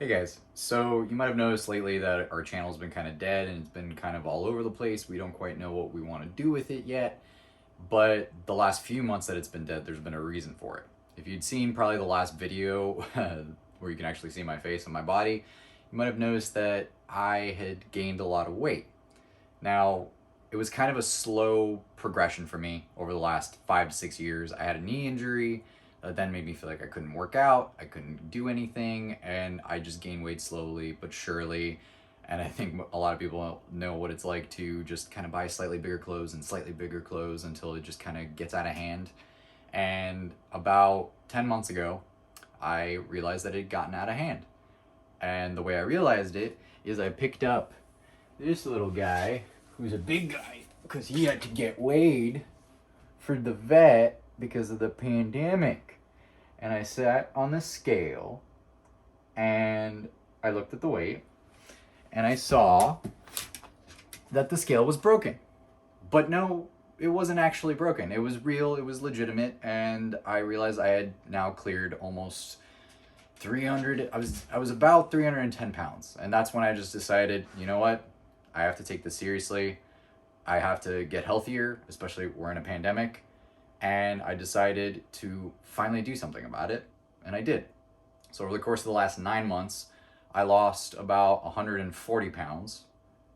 Hey guys, so you might have noticed lately that our channel's been kind of dead and it's been kind of all over the place. We don't quite know what we want to do with it yet, but the last few months that it's been dead, there's been a reason for it. If you'd seen probably the last video where you can actually see my face and my body, you might have noticed that I had gained a lot of weight. Now, it was kind of a slow progression for me over the last 5 to 6 years. I had a knee injury that then made me feel like I couldn't work out, I couldn't do anything, and I just gained weight slowly but surely. And I think a lot of people know what it's like to just kind of buy slightly bigger clothes and slightly bigger clothes until it just kind of gets out of hand. And about 10 months ago, I realized that it had gotten out of hand. And the way I realized it is I picked up this little guy, who's a big guy, because he had to get weighed for the vet because of the pandemic. And I sat on the scale and I looked at the weight and I saw that the scale was broken. But no, it wasn't actually broken. It was real, it was legitimate, and I realized I had now cleared almost 300. I was about 310 pounds. And that's when I just decided, you know what? I have to take this seriously. I have to get healthier, especially we're in a pandemic. And I decided to finally do something about it, and I did. So over the course of the last 9 months, I lost about 140 pounds,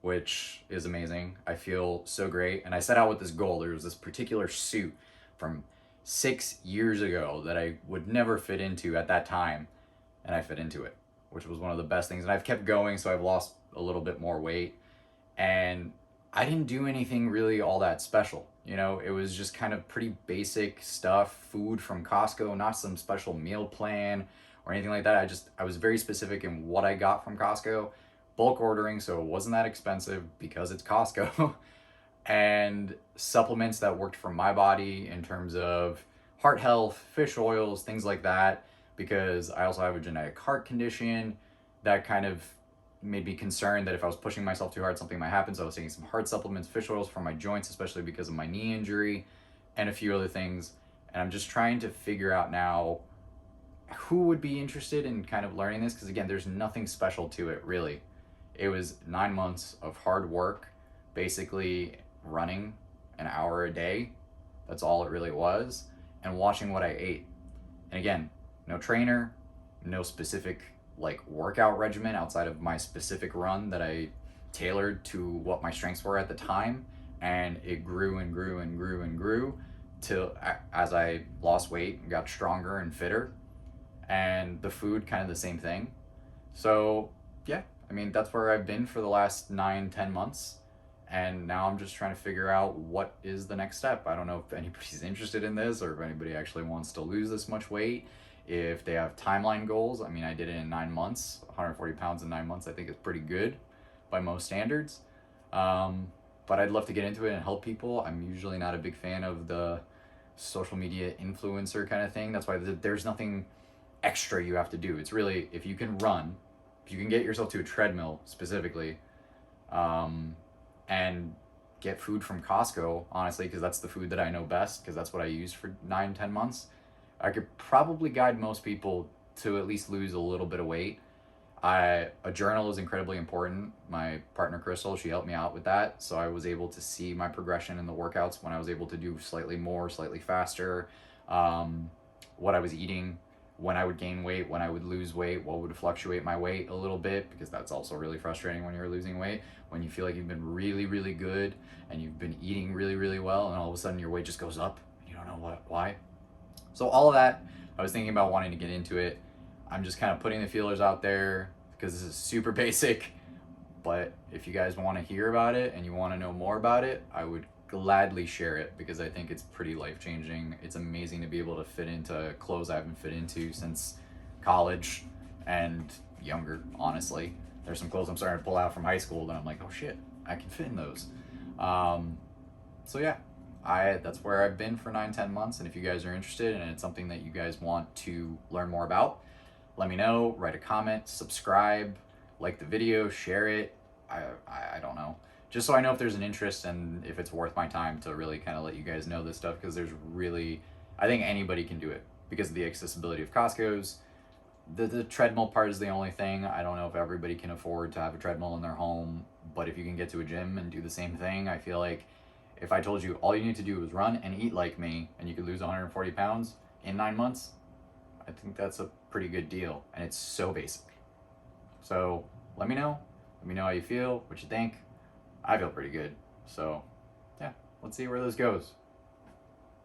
which is amazing. I feel so great. And I set out with this goal. There was this particular suit from 6 years ago that I would never fit into at that time, and I fit into it, which was one of the best things. And I've kept going, so I've lost a little bit more weight. And I didn't do anything really all that special. You know, it was just kind of pretty basic stuff, food from Costco, not some special meal plan or anything like that. I was very specific in what I got from Costco, bulk ordering, so it wasn't that expensive because it's Costco. And supplements that worked for my body in terms of heart health, fish oils, things like that, because I also have a genetic heart condition that kind of made me concerned that if I was pushing myself too hard, something might happen. So I was taking some heart supplements, fish oils for my joints, especially because of my knee injury, and a few other things. And I'm just trying to figure out now who would be interested in kind of learning this, because again, there's nothing special to it really. It was 9 months of hard work, basically running an hour a day. That's all it really was, and watching what I ate. And again, no trainer, no specific like workout regimen outside of my specific run that I tailored to what my strengths were at the time. And it grew and grew and grew and grew till as I lost weight and got stronger and fitter. And the food, kind of the same thing. So yeah, I mean, that's where I've been for the last 9, 10 months. And now I'm just trying to figure out what is the next step. I don't know if anybody's interested in this or if anybody actually wants to lose this much weight, if they have timeline goals. I mean, I did it in 9 months. 140 pounds in 9 months, I think is pretty good by most standards. But I'd love to get into it and help people. I'm usually not a big fan of the social media influencer kind of thing. That's why there's nothing extra you have to do. It's really, if you can run, if you can get yourself to a treadmill specifically, and get food from Costco, honestly, because that's the food that I know best, because that's what I used for 9, 10 months. I could probably guide most people to at least lose a little bit of weight. A journal is incredibly important. My partner Crystal, she helped me out with that, so I was able to see my progression in the workouts when I was able to do slightly more, slightly faster, what I was eating, when I would gain weight, when I would lose weight, what would fluctuate my weight a little bit, because that's also really frustrating when you're losing weight, when you feel like you've been really, really good and you've been eating really, really well, and all of a sudden your weight just goes up and you don't know why. So all of that, I was thinking about wanting to get into it. I'm just kind of putting the feelers out there because this is super basic. But if you guys want to hear about it and you want to know more about it, I would gladly share it because I think it's pretty life changing. It's amazing to be able to fit into clothes I haven't fit into since college and younger, honestly. There's some clothes I'm starting to pull out from high school that I'm like, oh shit, I can fit in those. So yeah, that's where I've been for 9, 10 months. And if you guys are interested and it's something that you guys want to learn more about, let me know, write a comment, subscribe, like the video, share it. I don't know. Just so I know if there's an interest and if it's worth my time to really kind of let you guys know this stuff, because there's really, I think anybody can do it because of the accessibility of Costco's. The treadmill part is the only thing. I don't know if everybody can afford to have a treadmill in their home, but if you can get to a gym and do the same thing, I feel like if I told you all you need to do is run and eat like me and you could lose 140 pounds in 9 months, I think that's a pretty good deal. And it's so basic. So let me know. Let me know how you feel, what you think. I feel pretty good. So yeah, let's see where this goes.